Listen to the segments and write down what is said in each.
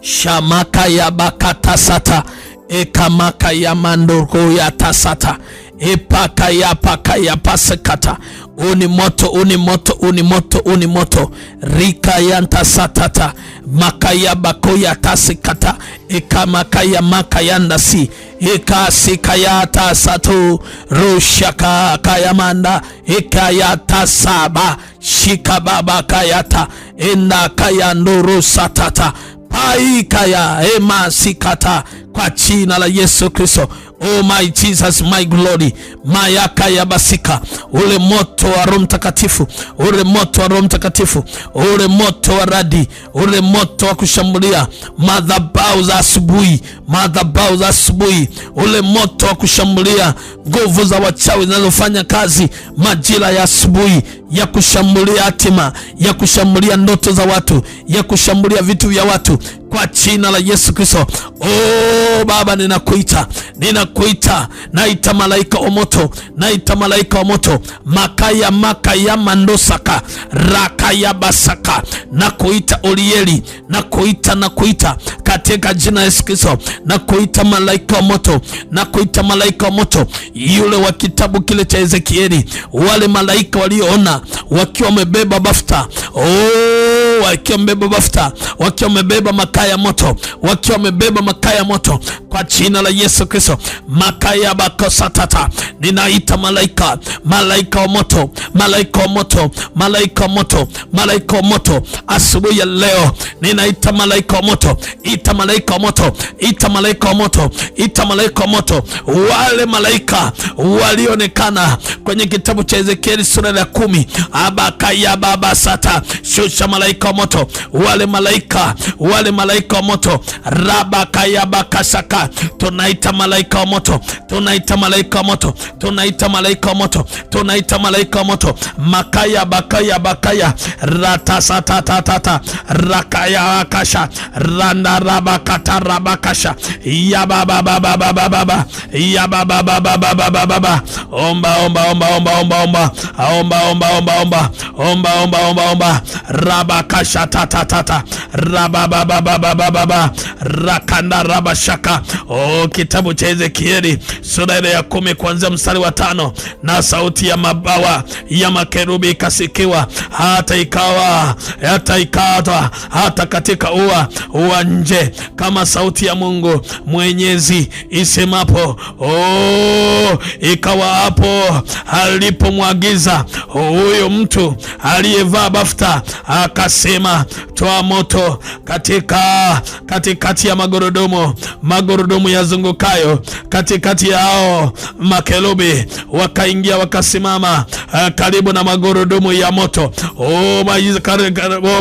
Shamaka ya bakatasata. Ekamaka ya mandoko ya tasata. Epaka ya paka ya pasekata. Uni moto, uni moto, uni moto, uni moto. Rika yanta satata. Makaya bakoya tasekata. Eka makaya makayanda si. Eka sikayata sato. Roshaka kayamanda. Eka yata saba. Shikababa kayata. Enda kayandoro satata. Paikaya ema sikata. Kwa jina la Yesu Kristo. Oh my Jesus, my glory. Mayaka ya basika. Ule moto wa Roho Mtakatifu. Ule moto wa Roho Mtakatifu. Ule moto wa radi. Ule moto wa kushambulia madhabahu za asubuhi. Madhabahu za asubuhi. Ule moto wa kushambulia nguvu za wachawi zinazofanya kazi majira ya asubuhi, ya kushambulia hatima, ya kushambulia ndoto za watu, ya kushambulia vitu vya watu, kwa jina la Yesu Kristo. Oh Baba, ninakuita, ninakuita, naita malaika wa moto, naita malaika wa moto. Makaya makaya mandosaka, rakaya basaka, nakuita Urieli, nakuita katika jina la Yesu Kristo. Nakuita malaika wa moto, nakuita malaika wa moto, yule wa kitabu kile cha Ezekieli, wale malaika walioona wakiwa wamebeba bafta. Oh, wakiwa wamebeba bafta, wakiwa wamebeba makaa ya moto, wakiwa wamebeba makaa ya moto, kwa jina la Yesu Kristo. Makaya bakosatata, ninaita malaika, malaika wa moto, malaika wa moto, malaika wa moto, malaika wa moto. Asubuhi ya leo ninaita malaika wa moto, ita malaika wa moto, ita malaika wa moto, ita malaika wa moto. Wale malaika walionekana kwenye kitabu cha Ezekieli sura ya 10, abakaya baba sata, shusha malaika wa moto. Wale malaika wa moto, rabakaya bakasaka, tunaita malaika wa moto, tunaita malaika wa moto, tunaita malaika wa moto, tunaita malaika wa moto. Makaya bakaya ratasata rakaya akasha randa rabakata rabakasha ya baba ya baba. Omba rabakasha tatata rababa rakanda rabashaka. Oh, kitabu cha Ezekieli sura ya 10 kuanzia mstari wa 5. Na sauti ya mabawa ya makerubi ikasikiwa, hata ikawa hata katika ua nje, kama sauti ya Mungu Mwenyezi isemapo. Oh, ikawa hapo alipomwagiza huyo mtu aliyevaa bafta, akasema, toa moto katikati ya magurudumu yazungukayo, katikati yao makerubi wakaingia, wakasimama karibu na magurudumu ya moto. Oh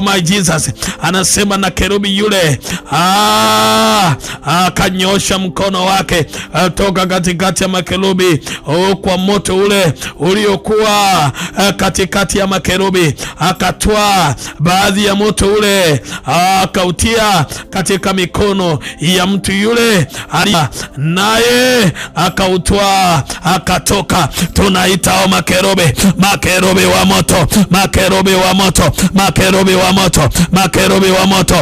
my Jesus, anasema na kerubi yule akanyosha mkono wake toka katikati ya makerubi, kwa moto ule uliokuwa katikati ya makerubi, akatoa baadhi ya moto ule, akautia katika mikono ya mtu yule, naye akautoa, akatoka. Tunaita makerubi wa moto, makerubi wa moto, makerubi wa moto, makerubi wa moto.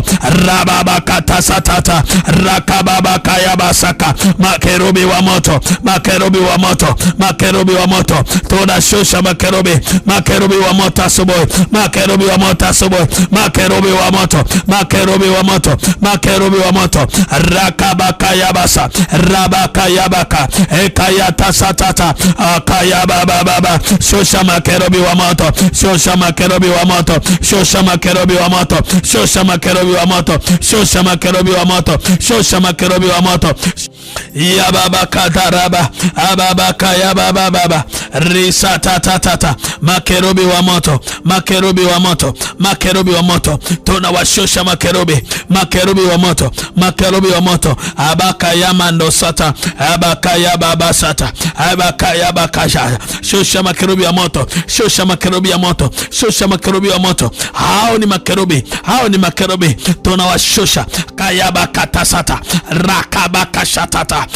Rababakata satata rakababakaya basaka, makerubi wa moto, makerubi wa moto, makerubi wa moto. Tunashusha makerubi wa moto asubuhi, makerubi wa moto asubuhi, makerubi wa moto, makerubi wa moto, makerubi wa moto. Rakabakaya basa, rabakaya baka, ekayata satata akaya baba. Shusha makerubi wa moto, shusha makerubi wa moto, shusha makerubi wa moto, shusha makerubi wa moto, shusha makerubi wa moto, shusha makerubi wa moto. Ya baba kataraba ababaka ya baba risata makerubi wa moto, makerubi wa moto, makerubi wa moto. Tunawashusha makerubi wa moto, makerubi wa moto. Abaka ya mando sata, abaka ya baba sata, abaka ya bakasha. Shusha makerubi wa moto, shusha makerubi wa moto, shusha makerubi wa moto. Hao ni makerubi, hao ni makerubi. Tunawashusha Kayabakatasata rakabakashatata.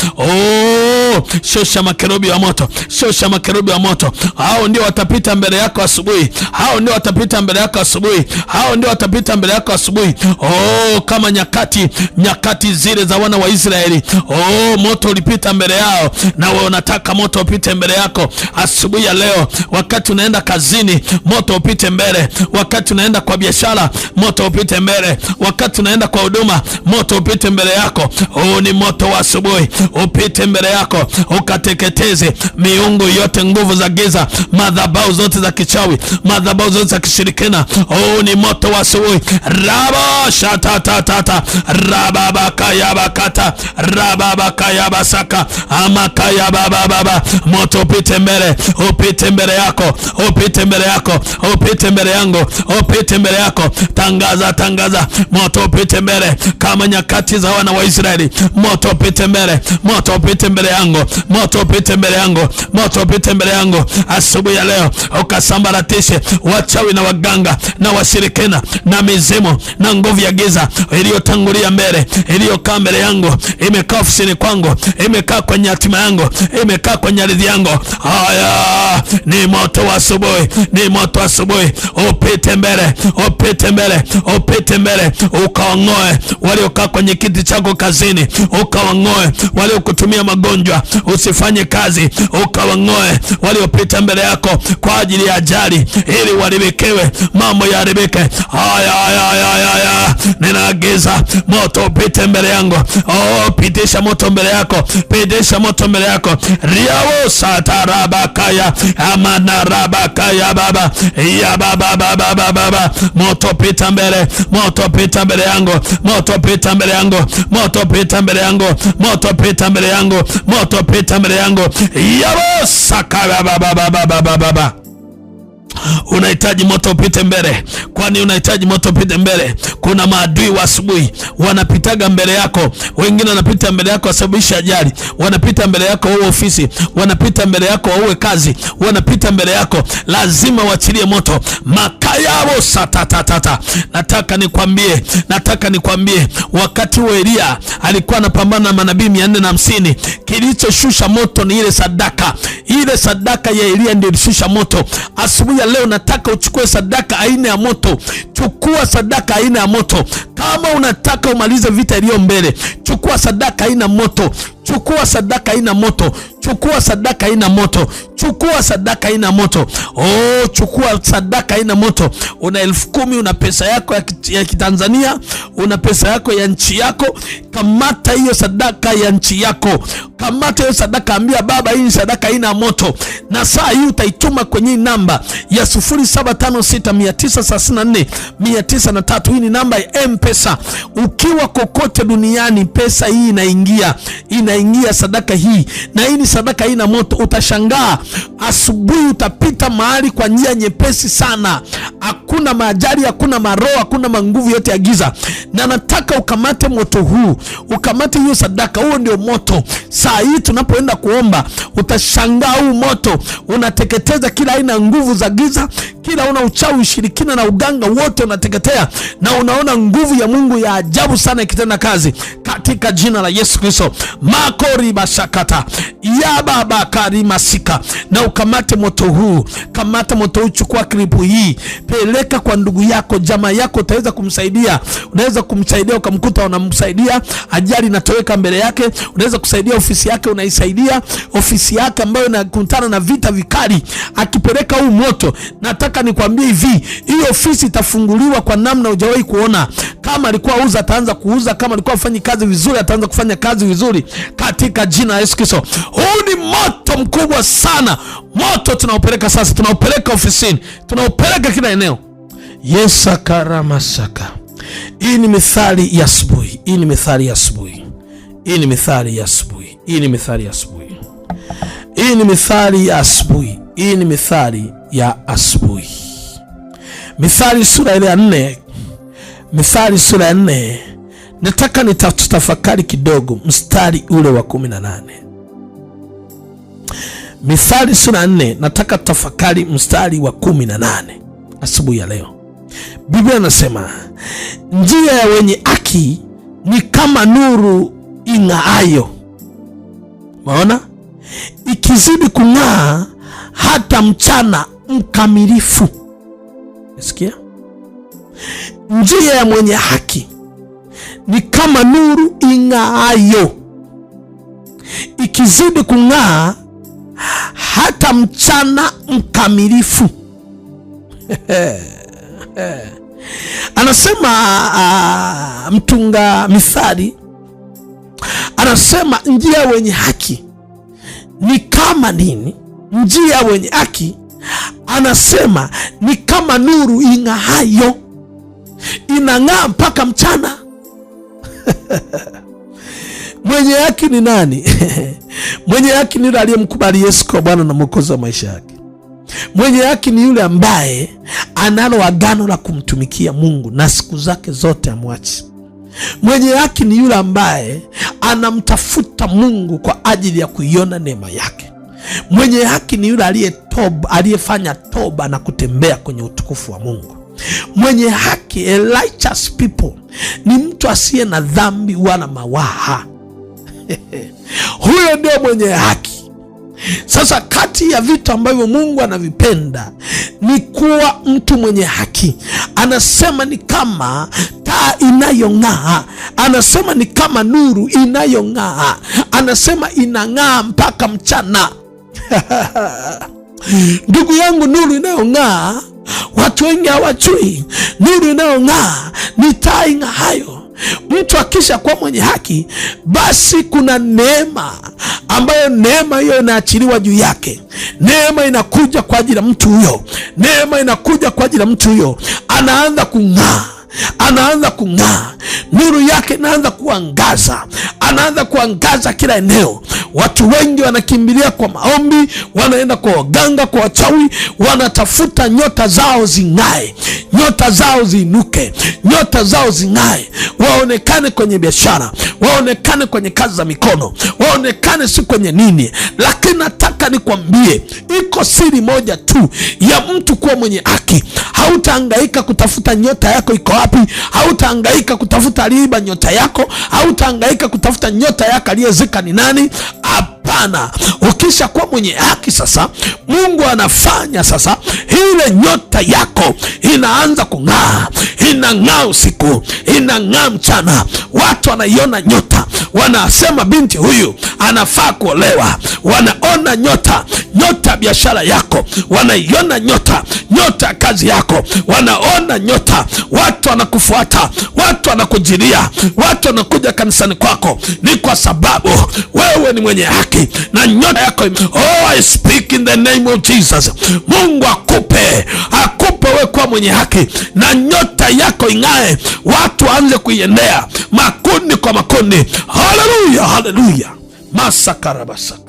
Shusha makerubi wa moto, shusha makerubi wa moto. Hao ndio watapita mbele yako asubuhi, hao ndio watapita mbele yako asubuhi, hao ndio watapita mbele yako asubuhi. Kama nyakati zile za wana wa Israeli. Moto ulipita mbele yao, na wewe unataka moto upite mbele yako asubuhi ya leo. Wakati unaenda kazini, moto upite mbele. Wakati unaenda kwa biashara, moto upite mbele. Wakati unaenda kwa huduma, moto upite mbele yako. Ni moto wa asubuhi upite mbele yako, ukateketeze miungu yote, nguvu za giza, madhabahu zote za kichawi, madhabahu zote za kishirikina. Ni moto wa asubuhi. Raba shatatata rababakayabakata rababakayabasaka amakayabababa. Moto upite mbele, upite mbele yako, upite mbele yako, upite mbele yangu, upite mbele yako. Tangaza moto upite mbele kama nyakati za wana wa Israeli. Moto upite mbele, moto upite mbele yangu, moto upite mbele yangu, moto upite mbele yangu asubuhi ya leo. Ukasambaratishe wachawi na waganga na washirikina na mizimu na nguvu ya giza iliyotangulia mbele, iliyokaa mbele yangu, imekaa ofisini kwangu, imekaa kwenye hatima yangu, imekaa kwenye ardhi yangu. Haya ni moto wa asubuhi, ni moto wa asubuhi. Upite mbele, upite mbele, upite mbele. Ukawangoe waliokaa kwenye kiti chako kazini, ukawangoe waliokutumia magonjwa usifanye kazi, ukawangoe waliopita mbele yako kwa ajili ya ajali, ili waribikiwe, mambo yaharibike. Haya ninaagiza moto upite mbele yangu. Pitisha moto mbele yako, pitisha moto mbele yako. Riawo satarabakaya amanarabakaya baba ya baba. Moto pita mbele, moto pita mbele yangu, moto pita mbele yangu, moto pita mbele yangu, moto pita mbele yangu, moto pita mbele yangu. Yabo sakara baba. Unahitaji moto upite mbele. Kwani unahitaji moto upite mbele? Kuna maadui wa asubuhi wanapitaga mbele yako. Wengine wanapita mbele yako wasababisha ajali, wanapita mbele yako uwe ofisi, wanapita mbele yako uwe kazi, wanapita mbele yako. Lazima wachilie moto. Makayabo satatata. Nataka nikwambie wakati wa Elia alikuwa anapambana na manabii 450, kilichoshusha moto ni ile sadaka. Ile sadaka ya Elia ndio ilishusha moto. Asubuhi ya leo nataka uchukue sadaka aina ya moto. Chukua sadaka aina ya moto. Kama unataka umalize vita iliyo mbele, chukua sadaka aina moto. Chukua sadaka ina moto, chukua sadaka ina moto, chukua sadaka ina moto. Chukua sadaka ina moto. Una 10,000, una pesa yako ya Kitanzania, una pesa yako ya nchi yako. Kamata hiyo sadaka ya nchi yako, kamata hiyo sadaka, ambia Baba, hii sadaka ina moto. Na saa hii utaituma kwenye namba ya 0756934903. Hii ni namba ya M-Pesa. Ukiwa kokote duniani, pesa hii inaingia sadaka hii, na hii ni sadaka ina moto. Utashangaa asubuhi utapita mahali kwa njia nyepesi sana. Hakuna majari, hakuna maroho, hakuna manguvu yote ya giza. Na nataka ukamate moto huu, ukamate hiyo sadaka. Huo ndio moto. Saa hii tunapoenda kuomba, utashangaa huu moto unateketeza kila aina nguvu za giza, kila una uchawi, ushirikina na uganga, wote unateketea, na unaona nguvu ya Mungu ya ajabu sana ikitenda kazi katika jina la Yesu Kristo. Makori bashakata ya baba karimasika. Na ukamate moto huu, kamata moto huu. Chukua klipu hii, peleka kwa ndugu yako, jamaa yako, utaweza kumsaidia. Unaweza kumsaidia ukamkuta unamsaidia, ajali inatoweka mbele yake. Unaweza kusaidia ofisi yake, unaisaidia ofisi yake ambayo inakutana na vita vikali. Akipeleka huu moto, nataka nikwambie hivi, hiyo ofisi itafunguliwa kwa namna hujawahi kuona. Kama alikuwa auza, ataanza kuuza. Kama alikuwa afanya kazi vizuri, ataanza kufanya kazi vizuri katika jina la Yesu Kristo. Huu ni moto mkubwa sana. Moto tunaupeleka sasa, tunaupeleka ofisini, tunaupeleka kila eneo. Yesa karamasaka. Hii ni mithali ya asubuhi. Hii ni mithali ya asubuhi. Hii ni mithali ya asubuhi. Hii ni mithali ya asubuhi. Hii ni mithali ya asubuhi. Hii ni mithali ya asubuhi. Mithali sura ile ya 4. Mithali sura ya 4. Nataka nitatafakari kidogo mstari ule wa 18. Mithali sura ya 4, nataka tafakari mstari wa 18 asubuhi ya leo. Biblia inasema, njia ya wenye haki ni kama nuru ing'aayo. Maona, ikizidi kung'aa hata mchana mkamilifu. Sikia, njia ya mwenye haki ni kama nuru ing'aayo, ikizidi kung'aa hata mchana mkamilifu. Anasema mtunga mithali, anasema njia ya wenye haki ni kama nini? Njia ya wenye haki, anasema ni kama nuru ing'aayo, inang'aa mpaka mchana. Mwenye haki ni nani? Mwenye haki ni yule aliyemkubali Yesu kwa Bwana na Mwokozi wa maisha yake. Mwenye haki ni yule ambaye analo agano la kumtumikia Mungu na siku zake zote amwachi. Mwenye haki ni yule ambaye anamtafuta Mungu kwa ajili ya kuiona neema yake. Mwenye haki ni yule aliyefanya toba na kutembea kwenye utukufu wa Mungu. Mwenye haki, a righteous people, ni mtu asiye na dhambi wala mawaha. Huyo ndio mwenye haki. Sasa kati ya vitu ambavyo Mungu anavipenda ni kuwa mtu mwenye haki. Anasema ni kama taa inayong'aa, anasema ni kama nuru inayong'aa, anasema inang'aa mpaka mchana. Ndugu yangu, nuru inayong'aa watu wengi hawajui. Nuru inayong'aa ni taa ing'aayo. Mtu akisha kuwa mwenye haki, basi kuna neema ambayo neema hiyo inaachiliwa juu yake. Neema inakuja kwa ajili ya mtu huyo. Neema inakuja kwa ajili ya mtu huyo. Anaanza kung'aa, anaanza kung'aa, nuru yake inaanza kuangaza, anaanza kuangaza kila eneo. Watu wengi wanakimbilia kwa maombi, wanaenda kwa waganga, kwa wachawi, wanatafuta nyota zao zing'ae, nyota zao ziinuke, nyota zao zing'ae, waonekane kwenye biashara, waonekane kwenye kazi za mikono, waonekane si kwenye nini. Lakini nataka nikwambie, iko siri moja tu ya mtu kuwa mwenye haki. Hautahangaika kutafuta nyota yako iko wapi, hautahangaika kutafuta aliiba nyota yako, hautahangaika kutafuta nyota yako aliyezika ni nani. Hapana, ukisha kuwa mwenye haki sasa, Mungu anafanya sasa ile nyota yako inaanza kung'aa. Inang'aa usiku, inang'aa mchana. Watu wanaiona nyota, wanasema binti huyu anafaa kuolewa. Wanaona nyota, nyota ya biashara yako, wanaiona nyota, nyota ya kazi yako, wanaona nyota. Watu wanakufuata, watu wanakujilia, watu wanakuja kanisani kwako. Ni kwa sababu wewe ni mwenye haki na nyota yako. Oh, I speak in the name of Jesus. Mungu akupe wewe kuwa mwenye haki na nyota yako ing'ae. Watu waanze kuiendea makundi kwa makundi. Haleluya, haleluya. Masakarabasaka.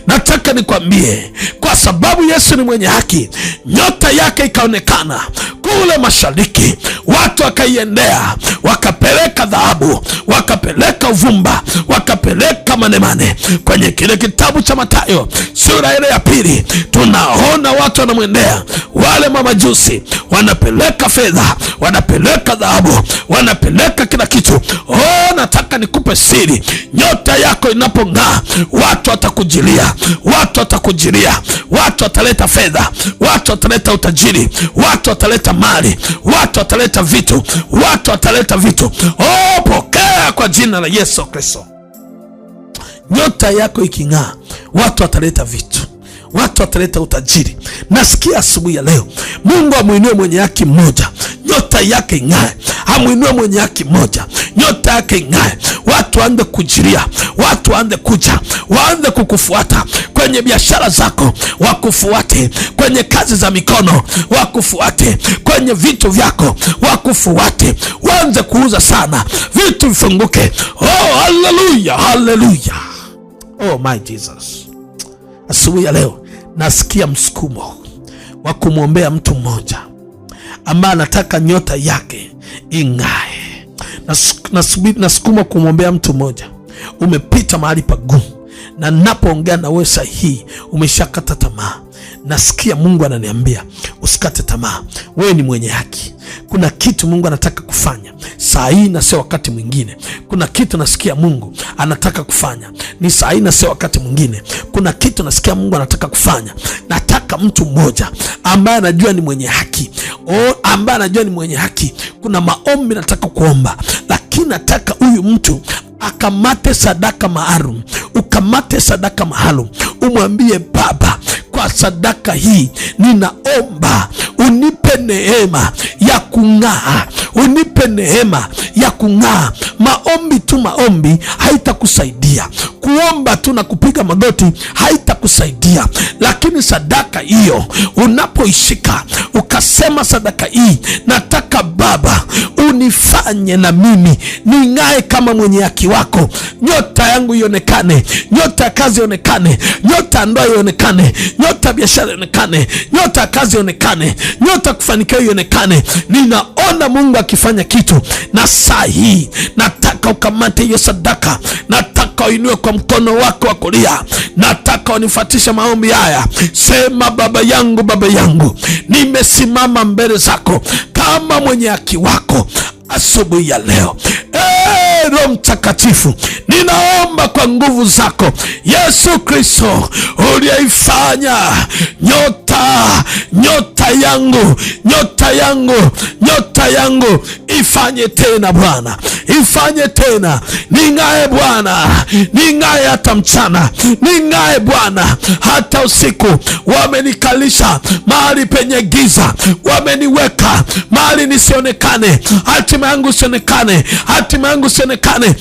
Nataka nikwambie, kwa sababu Yesu ni mwenye haki, nyota yake ikaonekana kule mashariki. Watu wakaiendea, wakapeleka dhahabu, wakapeleka uvumba, wakapeleka manemane. Kwenye kile kitabu cha Mathayo sura ile ya 2 tunaona watu wanamwendea wale mamajusi, wanapeleka fedha, wanapeleka dhahabu, wanapeleka kila kitu. Oh, nataka nikupe siri. Nyota yako inapong'aa, watu watakujilia, watu watakujilia, watu wataleta fedha, watu wataleta utajiri, watu wataleta mali, watu wataleta vitu, watu wataleta vitu. Oh, pokea kwa jina la Yesu Kristo. Nyota yako iking'aa, watu wataleta vitu, watu wataleta utajiri. Nasikia asubuhi ya leo Mungu amuinue mwenye haki mmoja, nyota yake ing'ae. Amuinue mwenye haki mmoja, nyota yake ing'ae. Watu waanze kujiria, watu waanze kuja, waanze kukufuata kwenye biashara zako, wakufuate kwenye kazi za mikono, wakufuate kwenye vitu vyako, wakufuate. Waanze kuuza sana, vitu vifunguke. Oh, haleluya, haleluya. Oh my Jesus. Asubuhi ya leo nasikia msukumo wa kumwombea mtu mmoja ambaye anataka nyota yake ing'ae. Nasukuma kumwombea mtu mmoja. Umepita mahali pagumu, na napoongea na wewe sahihi umeshakata tamaa. nasikia Mungu ananiambia usikate tamaa, wewe ni mwenye haki. Kuna kitu Mungu anataka kufanya saa hii na sio wakati mwingine. Kuna kitu nasikia Mungu anataka kufanya ni saa hii na sio wakati mwingine. Kuna kitu nasikia Mungu anataka kufanya. Nataka mtu mmoja ambaye anajua ni mwenye haki, ambaye anajua ni mwenye haki. Kuna maombi nataka kuomba, lakini nataka huyu mtu akamate sadaka maalum. Ukamate sadaka maalum, umwambie Baba, kwa sadaka hii ninaomba unipe neema ya kung'aa, unipe neema ya kung'aa. Maombi tu, maombi haitakusaidia. Kuomba tu na kupiga magoti haitakusaidia. Lakini sadaka hiyo unapoishika, ukasema sadaka hii nataka Baba unifanye na mimi ning'ae kama mwenye haki wako. Nyota yangu ionekane, nyota ya kazi ionekane, nyota ya ndoa ionekane, nyota ya biashara ionekane, nyota ya kazi ionekane, nyota ya kufanikiwa ionekane. Ninaona Mungu akifanya kitu, na saa hii nataka ukamate hiyo sadaka. Nataka uinue kwa mkono wako wa kulia. Nataka unifuatishe maombi haya. Sema, Baba yangu, Baba yangu, nimesimama mbele zako kama mwenye haki wako asubuhi ya leo. Roho Mtakatifu, ninaomba kwa nguvu zako Yesu Kristo uliyeifanya nyota yangu ifanye tena Bwana, ifanye tena. Ning'ae Bwana, ning'ae hata mchana, ning'ae Bwana hata usiku. Wamenikalisha mahali penye giza, wameniweka mahali nisionekane, hatima yangu sionekane, hatima yangu sionekane.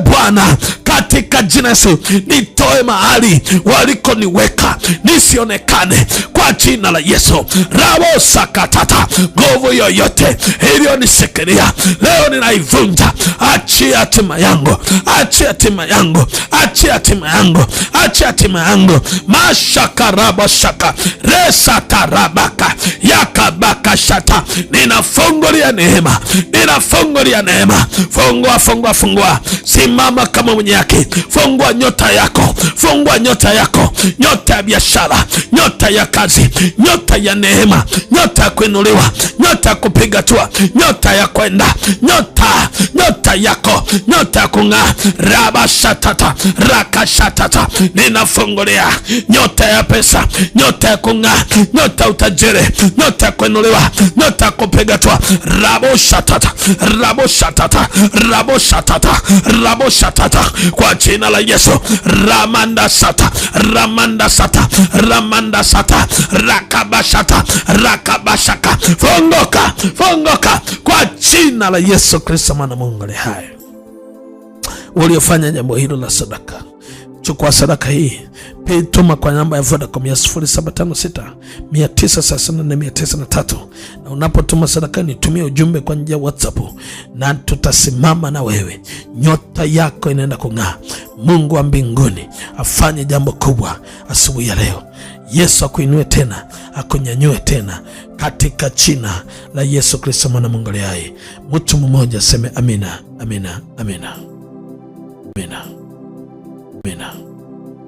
Bwana, katika jina Yesu, nitoe mahali walikoniweka nisionekane kwa jina la Yesu. Rabo sakatata, nguvu yoyote iliyonisekelea leo ninaivunja. Achia hatima yangu, achia hatima yangu, achia hatima yangu, achia hatima yangu. Mashaka raba shaka resa tarabaka yakabaka shata. Ninafungulia neema, ninafungulia neema. Fungua. Simama kama mwenye haki. Fungua nyota yako, fungua nyota yako, nyota ya biashara, nyota ya kazi, nyota ya neema, nyota ya kuinuliwa, nyota ya kupiga hatua, nyota ya kwenda, nyota yako, nyota ya kung'aa. Raba shatata, raka shatata. Ninafungulia nyota ya pesa, nyota ya kung'aa, nyota ya utajiri, nyota ya kuinuliwa, nyota ya kupiga hatua. Rabo shatata, rabo shatata, rabo shatata, rabo shatata, kwa jina la Yesu. Ramanda sata, ramanda sata, ramanda sata, rakabashata, rakabashaka. Fungoka kwa jina la Yesu Kristo mwana Mungu aliye hai. Uliofanya jambo hilo la sadaka, chukua sadaka hii, tuma kwa namba ya Vodacom ya 0756934903. Na unapotuma sadaka nitumie ujumbe kwa njia WhatsApp, na tutasimama na wewe. Nyota yako inaenda kung'aa. Mungu wa mbinguni afanye jambo kubwa asubuhi ya leo. Yesu akuinue tena, akunyanyue tena katika jina la Yesu Kristo mwana Mungu aliye hai. Mtu mmoja seme amina, amina, amina, amina, amina.